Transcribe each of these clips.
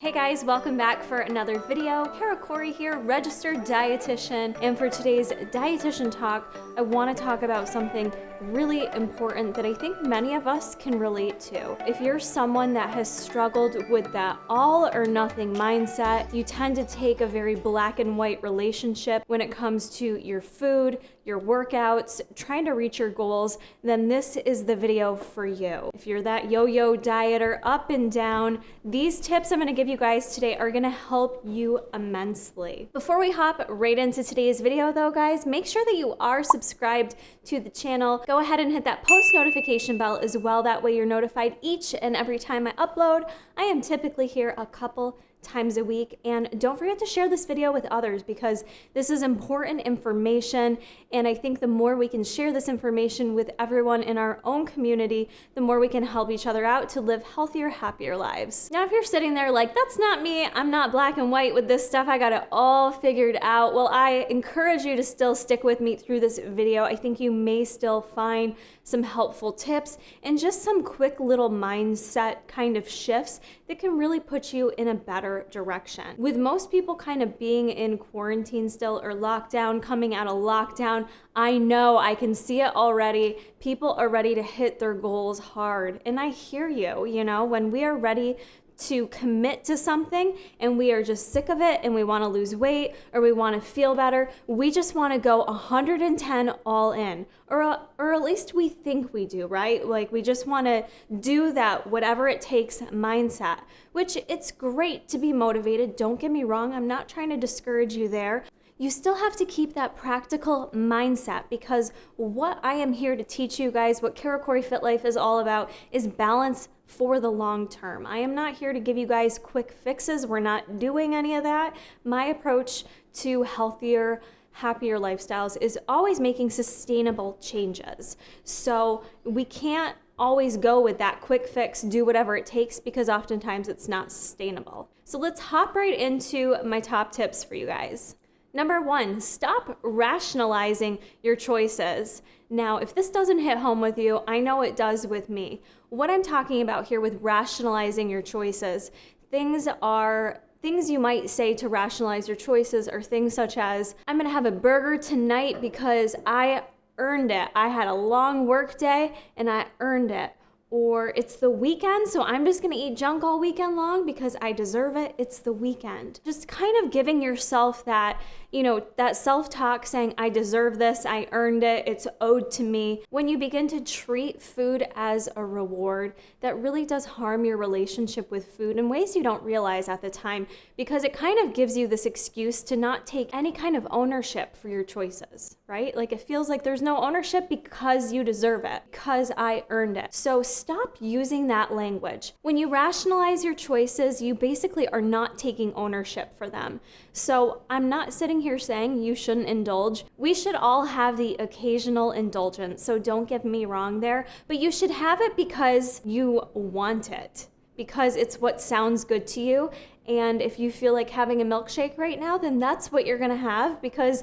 Hey guys, welcome back for another video. Kara Corey here, registered dietitian, and for today's dietitian talk, I want to talk about something really important that I think many of us can relate to. If you're someone that has struggled with that all or nothing mindset, you tend to take a very black and white relationship when it comes to your food, your workouts, trying to reach your goals, then this is the video for you. If you're that yo-yo dieter, up and down, these tips I'm going to give you guys today are going to help you immensely. Before we hop right into today's video though, guys, make sure that you are subscribed to the channel. Go ahead and hit that post notification bell as well. That way you're notified each and every time I upload. I am typically here a couple times a week, and don't forget to share this video with others because this is important information, and I think the more we can share this information with everyone in our own community, the more we can help each other out to live healthier, happier lives. Now if you're sitting there like, that's not me, I'm not black and white with this stuff, I got it all figured out, well, I encourage you to still stick with me through this video. I think you may still find some helpful tips and just some quick little mindset kind of shifts that can really put you in a better direction. With most people kind of being in quarantine still or lockdown, coming out of lockdown, I know, I can see it already. People are ready to hit their goals hard. And I hear you, when we are ready to commit to something and we are just sick of it and we want to lose weight or we want to feel better, we just want to go 110 all in, or at least we think we do, right? Like we just want to do that whatever it takes mindset, which it's great to be motivated. Don't get me wrong, I'm not trying to discourage you there. You still have to keep that practical mindset, because what I am here to teach you guys, what Kara Corey Fit Life is all about, is balance for the long term. I am not here to give you guys quick fixes. We're not doing any of that. My approach to healthier, happier lifestyles is always making sustainable changes. So we can't always go with that quick fix, do whatever it takes, because oftentimes it's not sustainable. So let's hop right into my top tips for you guys. Number 1, stop rationalizing your choices. Now, if this doesn't hit home with you, I know it does with me. What I'm talking about here with rationalizing your choices, things you might say to rationalize your choices are things such as, I'm gonna have a burger tonight because I earned it. I had a long work day and I earned it. Or it's the weekend, so I'm just gonna eat junk all weekend long because I deserve it. It's the weekend. Just kind of giving yourself that, that self-talk saying, I deserve this, I earned it, it's owed to me. When you begin to treat food as a reward, that really does harm your relationship with food in ways you don't realize at the time, because it kind of gives you this excuse to not take any kind of ownership for your choices, right? Like it feels like there's no ownership because you deserve it, because I earned it. So stop using that language. When you rationalize your choices, you basically are not taking ownership for them. So I'm not sitting here saying you shouldn't indulge. We should all have the occasional indulgence, so don't get me wrong there, but you should have it because you want it, because it's what sounds good to you. And if you feel like having a milkshake right now, then that's what you're gonna have, because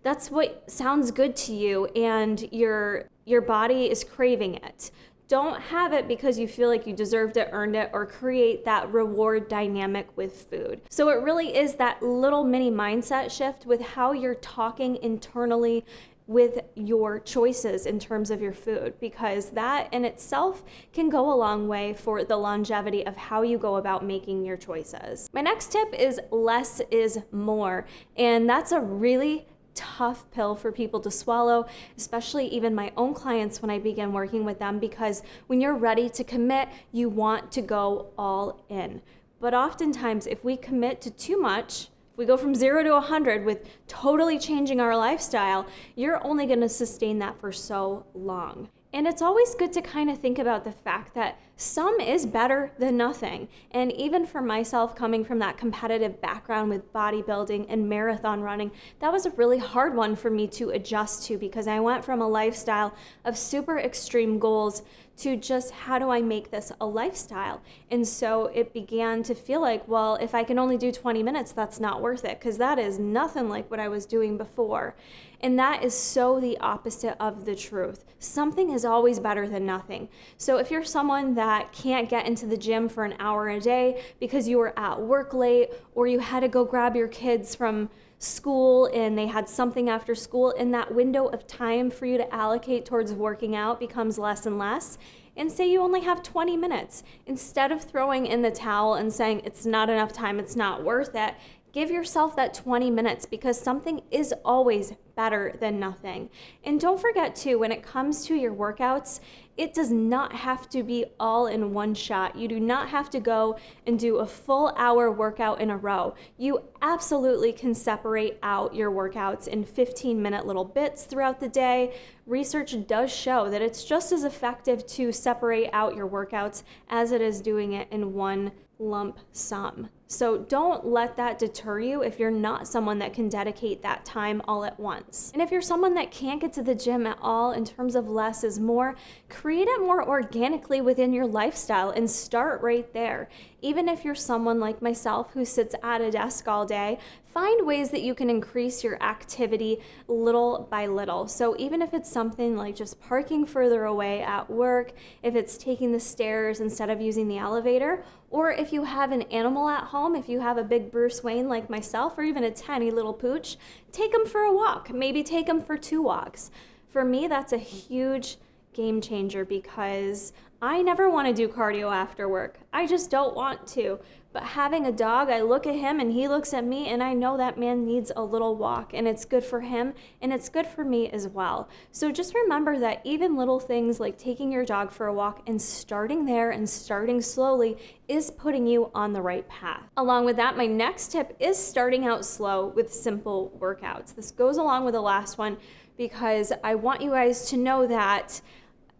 that's what sounds good to you and your body is craving it. Don't have it because you feel like you deserved it, earned it, or create that reward dynamic with food. So it really is that little mini mindset shift with how you're talking internally with your choices in terms of your food, because that in itself can go a long way for the longevity of how you go about making your choices. My next tip is less is more, and that's a really tough pill for people to swallow, especially even my own clients when I begin working with them, because when you're ready to commit, you want to go all in. But oftentimes, if we commit to too much, if we go from 0 to 100 with totally changing our lifestyle, you're only going to sustain that for so long. And it's always good to kind of think about the fact that some is better than nothing. And even for myself, coming from that competitive background with bodybuilding and marathon running, that was a really hard one for me to adjust to, because I went from a lifestyle of super extreme goals to just how do I make this a lifestyle? And so it began to feel like, well, if I can only do 20 minutes, that's not worth it, because that is nothing like what I was doing before. And that is so the opposite of the truth. Something is always better than nothing. So if you're someone that can't get into the gym for an hour a day because you were at work late, or you had to go grab your kids from school and they had something after school, and that window of time for you to allocate towards working out becomes less and less, and say you only have 20 minutes, instead of throwing in the towel and saying it's not enough time, it's not worth it, give yourself that 20 minutes, because something is always better than nothing. And don't forget too, when it comes to your workouts, it does not have to be all in one shot. You do not have to go and do a full hour workout in a row. You absolutely can separate out your workouts in 15-minute little bits throughout the day. Research does show that it's just as effective to separate out your workouts as it is doing it in one lump sum. So don't let that deter you if you're not someone that can dedicate that time all at once. And if you're someone that can't get to the gym at all, in terms of less is more, create it more organically within your lifestyle and start right there. Even if you're someone like myself who sits at a desk all day, find ways that you can increase your activity little by little. So even if it's something like just parking further away at work, if it's taking the stairs instead of using the elevator, or if you have an animal at home, if you have a big Bruce Wayne like myself, or even a tiny little pooch, take them for a walk. Maybe take them for 2 walks. For me, that's a huge game changer, because I never want to do cardio after work. I just don't want to. But having a dog, I look at him and he looks at me, and I know that man needs a little walk, and it's good for him and it's good for me as well. So just remember that even little things like taking your dog for a walk and starting there and starting slowly is putting you on the right path. Along with that, my next tip is starting out slow with simple workouts. This goes along with the last one, because I want you guys to know that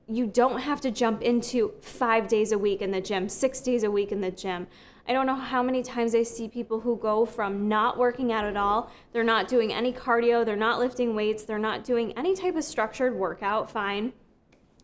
you don't have to jump into 5 days a week in the gym, 6 days a week in the gym. I don't know how many times I see people who go from not working out at all, they're not doing any cardio, they're not lifting weights, they're not doing any type of structured workout, fine.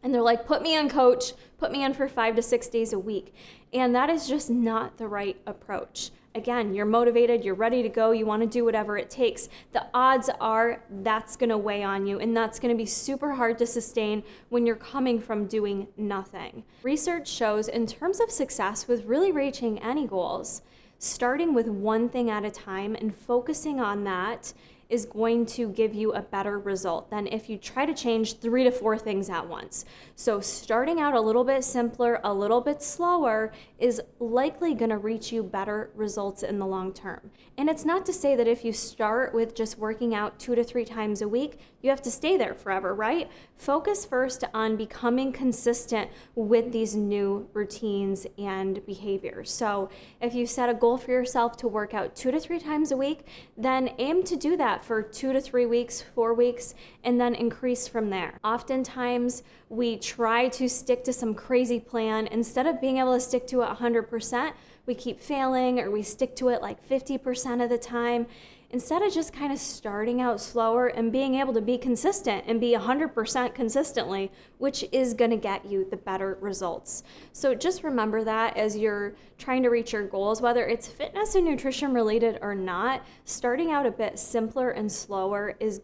And they're like, put me in, coach, put me in for 5 to 6 days a week. And that is just not the right approach. Again, you're motivated, you're ready to go, you want to do whatever it takes. The odds are that's going to weigh on you, and that's going to be super hard to sustain when you're coming from doing nothing. Research shows, in terms of success with really reaching any goals, starting with one thing at a time and focusing on that is going to give you a better result than if you try to change 3 to 4 things at once. So starting out a little bit simpler, a little bit slower is likely going to reach you better results in the long term. And it's not to say that if you start with just working out 2 to 3 times a week, you have to stay there forever, right? Focus first on becoming consistent with these new routines and behaviors. So if you set a goal for yourself to work out 2 to 3 times a week, then aim to do that for 2 to 3 weeks, 4 weeks, and then increase from there. Oftentimes, we try to stick to some crazy plan. Instead of being able to stick to it 100%, we keep failing, or we stick to it like 50% of the time. Instead of just kind of starting out slower and being able to be consistent and be 100% consistently, which is going to get you the better results. So just remember that as you're trying to reach your goals, whether it's fitness and nutrition related or not, starting out a bit simpler and slower is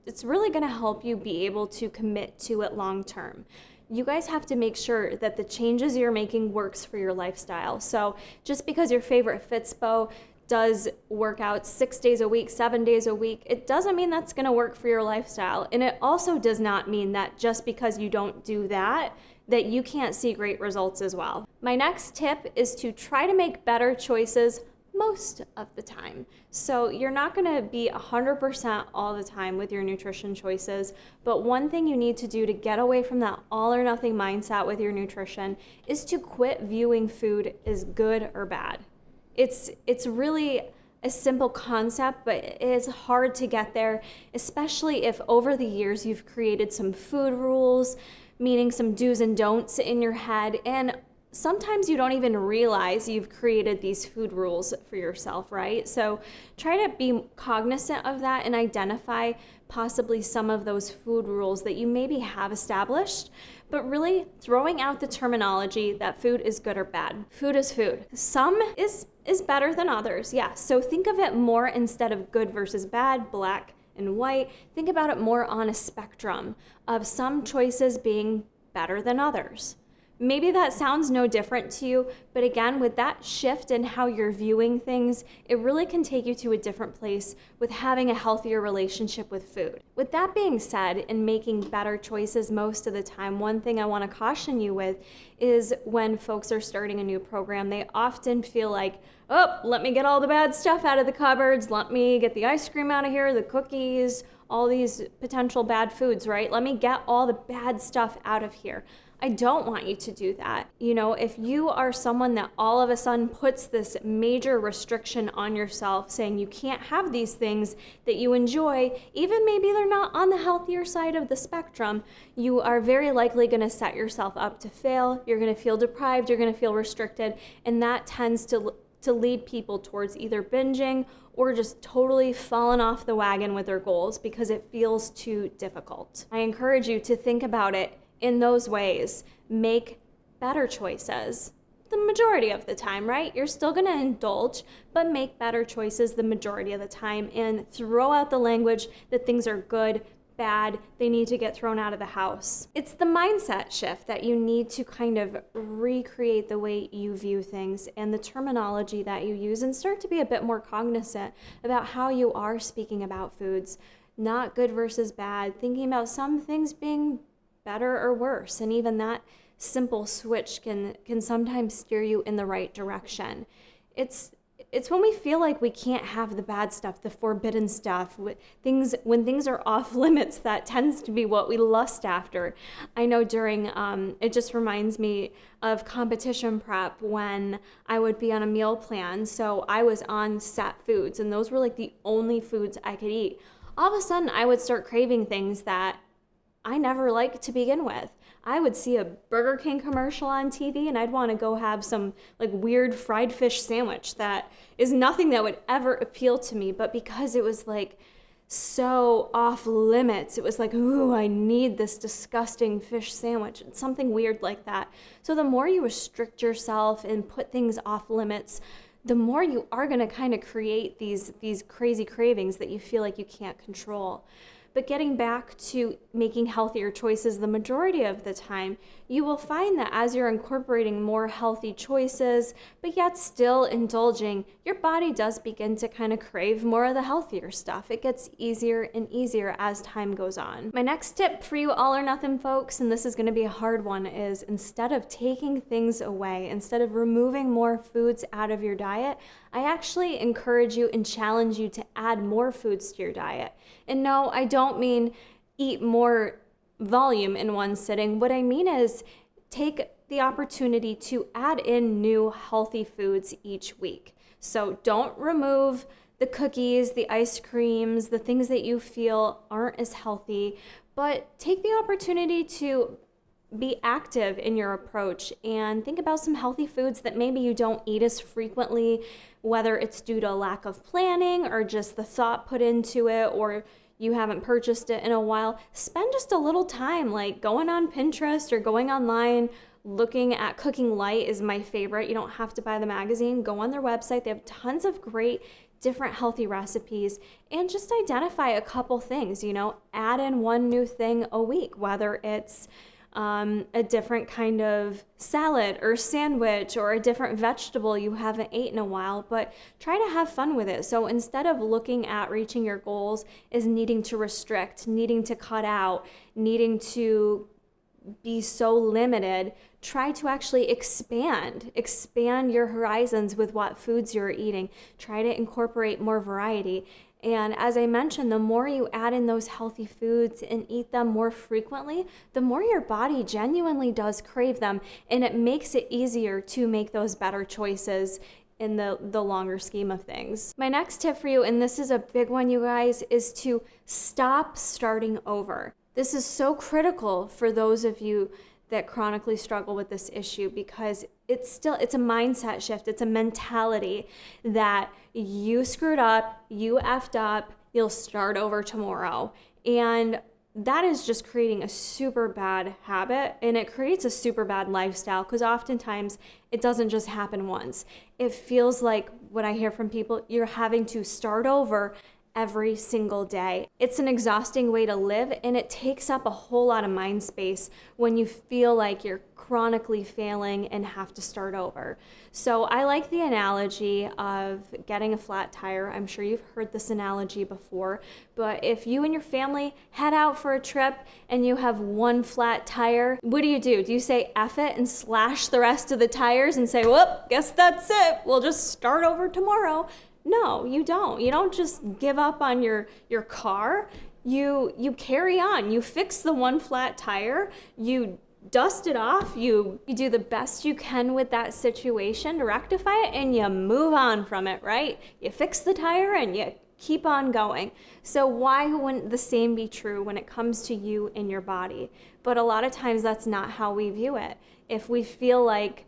it's really going to help you be able to commit to it long term. You guys have to make sure that the changes you're making works for your lifestyle. So just because your favorite Fitspo does work out 6 days a week, 7 days a week, it doesn't mean that's going to work for your lifestyle. And it also does not mean that just because you don't do that you can't see great results as well. My next tip is to try to make better choices most of the time. So you're not going to be 100% all the time with your nutrition choices, but one thing you need to do to get away from that all or nothing mindset with your nutrition is to quit viewing food as good or bad. It's really a simple concept, but it is hard to get there, especially if over the years you've created some food rules, meaning some do's and don'ts in your head, and sometimes you don't even realize you've created these food rules for yourself, right? So try to be cognizant of that and identify possibly some of those food rules that you maybe have established, but really throwing out the terminology that food is good or bad. Food is food. Some is better than others, yes. So think of it more, instead of good versus bad, black and white, think about it more on a spectrum of some choices being better than others. Maybe that sounds no different to you, but again, with that shift in how you're viewing things, it really can take you to a different place with having a healthier relationship with food. With that being said, in making better choices most of the time, one thing I want to caution you with is when folks are starting a new program, they often feel like, oh, let me get all the bad stuff out of the cupboards, let me get the ice cream out of here, the cookies, all these potential bad foods, right? Let me get all the bad stuff out of here. I don't want you to do that. You know, if you are someone that all of a sudden puts this major restriction on yourself, saying you can't have these things that you enjoy, even maybe they're not on the healthier side of the spectrum, you are very likely going to set yourself up to fail. You're going to feel deprived, you're going to feel restricted, and that tends to lead people towards either binging or just totally falling off the wagon with their goals because it feels too difficult. I encourage you to think about it in those ways. Make better choices the majority of the time, right? You're still going to indulge, but make better choices the majority of the time, and throw out the language that things are good, bad, they need to get thrown out of the house. It's the mindset shift that you need to kind of recreate the way you view things and the terminology that you use, and start to be a bit more cognizant about how you are speaking about foods, not good versus bad, thinking about some things being better or worse, and even that simple switch can sometimes steer you in the right direction. It's when we feel like we can't have the bad stuff, the forbidden stuff, when things are off limits, that tends to be what we lust after. I know during, it just reminds me of competition prep when I would be on a meal plan. So I was on set foods, and those were like the only foods I could eat. All of a sudden, I would start craving things that I never liked to begin with. I would see a Burger King commercial on TV and I'd want to go have some like weird fried fish sandwich that is nothing that would ever appeal to me, but because it was like so off limits, it was like, ooh, I need this disgusting fish sandwich, and something weird like that. So the more you restrict yourself and put things off limits, the more you are going to kind of create these crazy cravings that you feel like you can't control. But getting back to making healthier choices the majority of the time, you will find that as you're incorporating more healthy choices, but yet still indulging, your body does begin to kind of crave more of the healthier stuff. It gets easier and easier as time goes on. My next tip for you all or nothing folks, and this is going to be a hard one, is instead of taking things away, instead of removing more foods out of your diet, I actually encourage you and challenge you to add more foods to your diet. And no, I don't mean eat more volume in one sitting. What I mean is take the opportunity to add in new healthy foods each week. So don't remove the cookies, the ice creams, the things that you feel aren't as healthy, but take the opportunity to be active in your approach and think about some healthy foods that maybe you don't eat as frequently, whether it's due to a lack of planning or just the thought put into it, or you haven't purchased it in a while. Spend just a little time like going on Pinterest or going online, looking at Cooking Light is my favorite. You don't have to buy the magazine. Go on their website. They have tons of great different healthy recipes, and just identify a couple things, add in one new thing a week, whether it's a different kind of salad or sandwich or a different vegetable you haven't ate in a while, but try to have fun with it. So instead of looking at reaching your goals as needing to restrict, needing to cut out, needing to be so limited, try to actually expand your horizons with what foods you're eating. Try to incorporate more variety. And as I mentioned, the more you add in those healthy foods and eat them more frequently, the more your body genuinely does crave them, and it makes it easier to make those better choices in the longer scheme of things. My next tip for you, and this is a big one, you guys, is to stop starting over. This is so critical for those of you that chronically struggle with this issue, because it's a mindset shift. It's a mentality that you screwed up, you effed up, you'll start over tomorrow. And that is just creating a super bad habit, and it creates a super bad lifestyle, because oftentimes it doesn't just happen once. It feels like, what I hear from people, you're having to start over every single day. It's an exhausting way to live, and it takes up a whole lot of mind space when you feel like you're chronically failing and have to start over. So I like the analogy of getting a flat tire. I'm sure you've heard this analogy before, but if you and your family head out for a trip and you have one flat tire, what do? Do you say F it and slash the rest of the tires and say, whoop, guess that's it, we'll just start over tomorrow? No, you don't. You don't just give up on your car. You carry on. You fix the one flat tire. You dust it off. You do the best you can with that situation to rectify it, and you move on from it, right? You fix the tire and you keep on going. So why wouldn't the same be true when it comes to you and your body? But a lot of times that's not how we view it. If we feel like,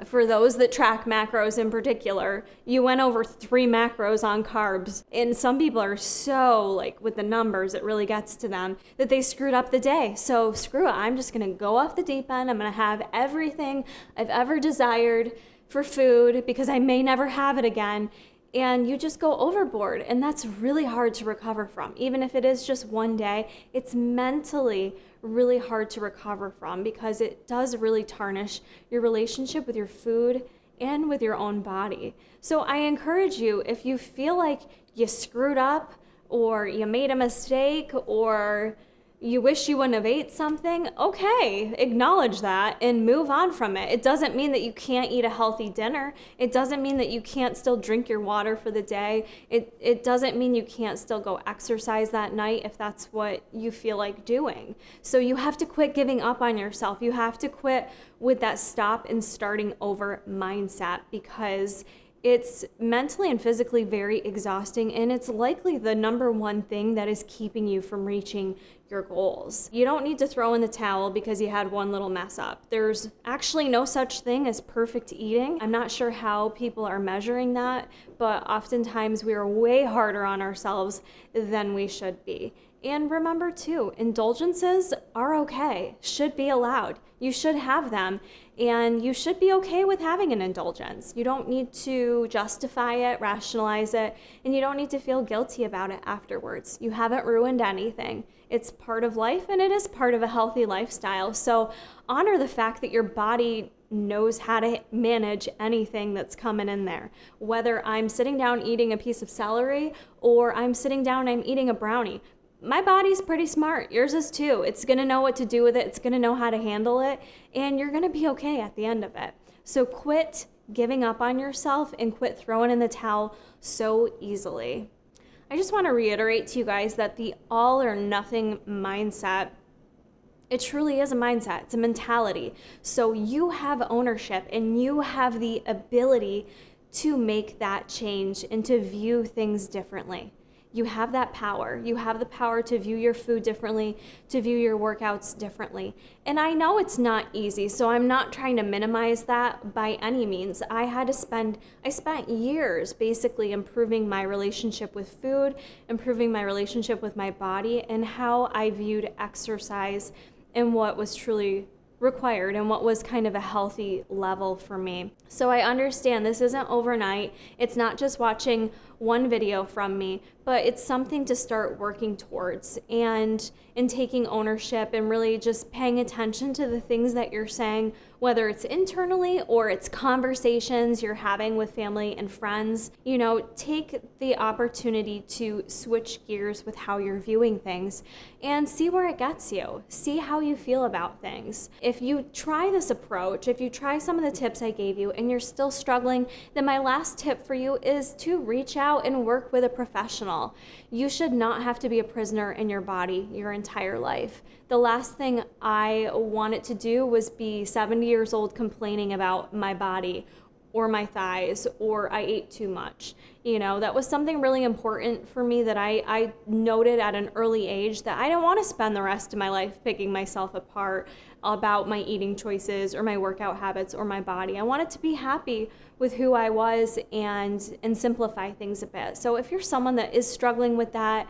for those that track macros in particular, you went over 3 macros on carbs, and some people are so like with the numbers, it really gets to them, that they screwed up the day. So screw it, I'm just gonna go off the deep end. I'm gonna have everything I've ever desired for food because I may never have it again. And you just go overboard, and that's really hard to recover from. Even if it is just one day, it's mentally really hard to recover from, because it does really tarnish your relationship with your food and with your own body. So I encourage you, if you feel like you screwed up or you made a mistake or you wish you wouldn't have ate something, okay, acknowledge that and move on from it. It doesn't mean that you can't eat a healthy dinner. It doesn't mean that you can't still drink your water for the day. It doesn't mean you can't still go exercise that night if that's what you feel like doing. So you have to quit giving up on yourself. You have to quit with that stop and starting over mindset, because it's mentally and physically very exhausting, and it's likely the number one thing that is keeping you from reaching your goals. You don't need to throw in the towel because you had one little mess up. There's actually no such thing as perfect eating. I'm not sure how people are measuring that, but oftentimes we are way harder on ourselves than we should be. And remember too, indulgences are okay, should be allowed. You should have them, and you should be okay with having an indulgence. You don't need to justify it, rationalize it, and you don't need to feel guilty about it afterwards. You haven't ruined anything. It's part of life, and it is part of a healthy lifestyle. So honor the fact that your body knows how to manage anything that's coming in there. Whether I'm sitting down eating a piece of celery or I'm sitting down and I'm eating a brownie, my body's pretty smart. Yours is too. It's gonna know what to do with it. It's gonna know how to handle it, and you're gonna be okay at the end of it. So quit giving up on yourself and quit throwing in the towel so easily. I just want to reiterate to you guys that the all or nothing mindset, it truly is a mindset. It's a mentality. So you have ownership, and you have the ability to make that change and to view things differently. You have that power. You have the power to view your food differently, to view your workouts differently. And I know it's not easy, so I'm not trying to minimize that by any means. I spent years basically improving my relationship with food, improving my relationship with my body, and how I viewed exercise and what was truly required and what was kind of a healthy level for me. So I understand this isn't overnight. It's not just watching one video from me, but it's something to start working towards and taking ownership and really just paying attention to the things that you're saying, whether it's internally or it's conversations you're having with family and friends. You know, take the opportunity to switch gears with how you're viewing things and see where it gets you. See how you feel about things. If you try this approach, if you try some of the tips I gave you and you're still struggling, then my last tip for you is to reach out and work with a professional. You should not have to be a prisoner in your body your entire life. The last thing I wanted to do was be 70 years old complaining about my body or my thighs or I ate too much. You know, that was something really important for me that I noted at an early age, that I don't want to spend the rest of my life picking myself apart about my eating choices or my workout habits or my body. I wanted to be happy with who I was and simplify things a bit. So if you're someone that is struggling with that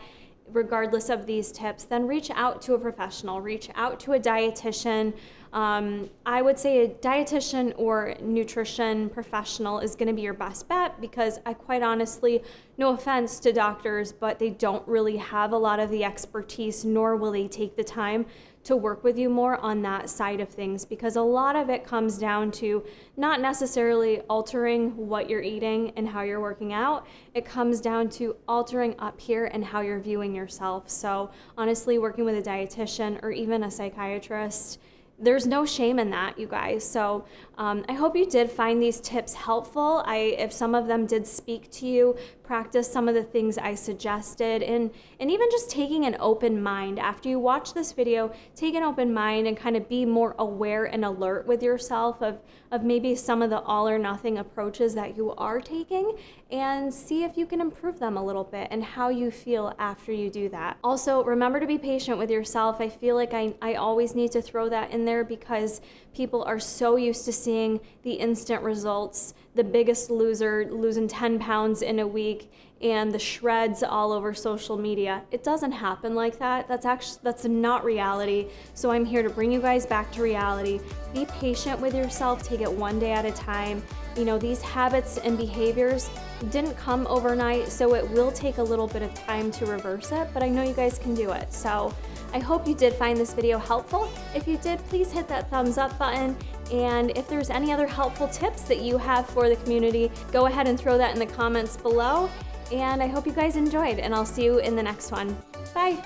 regardless of these tips, then reach out to a professional, reach out to a dietitian. I would say a dietitian or nutrition professional is going to be your best bet, because I quite honestly, no offense to doctors, but they don't really have a lot of the expertise, nor will they take the time to work with you more on that side of things, because a lot of it comes down to not necessarily altering what you're eating and how you're working out. It comes down to altering up here and how you're viewing yourself. So honestly, working with a dietitian or even a psychiatrist, there's no shame in that, you guys. So I hope you did find these tips helpful. If some of them did speak to you, practice some of the things I suggested, and even just taking an open mind. After you watch this video, take an open mind and kind of be more aware and alert with yourself of maybe some of the all or nothing approaches that you are taking, and see if you can improve them a little bit and how you feel after you do that. Also, remember to be patient with yourself. I feel like I always need to throw that in there, because people are so used to seeing the instant results, the Biggest Loser losing 10 pounds in a week, and the shreds all over social media. It doesn't happen like that. That's not reality. So I'm here to bring you guys back to reality. Be patient with yourself. Take it one day at a time. You know, these habits and behaviors didn't come overnight, so it will take a little bit of time to reverse it, but I know you guys can do it. So I hope you did find this video helpful. If you did, please hit that thumbs up button. And if there's any other helpful tips that you have for the community, go ahead and throw that in the comments below. And I hope you guys enjoyed, and I'll see you in the next one. Bye.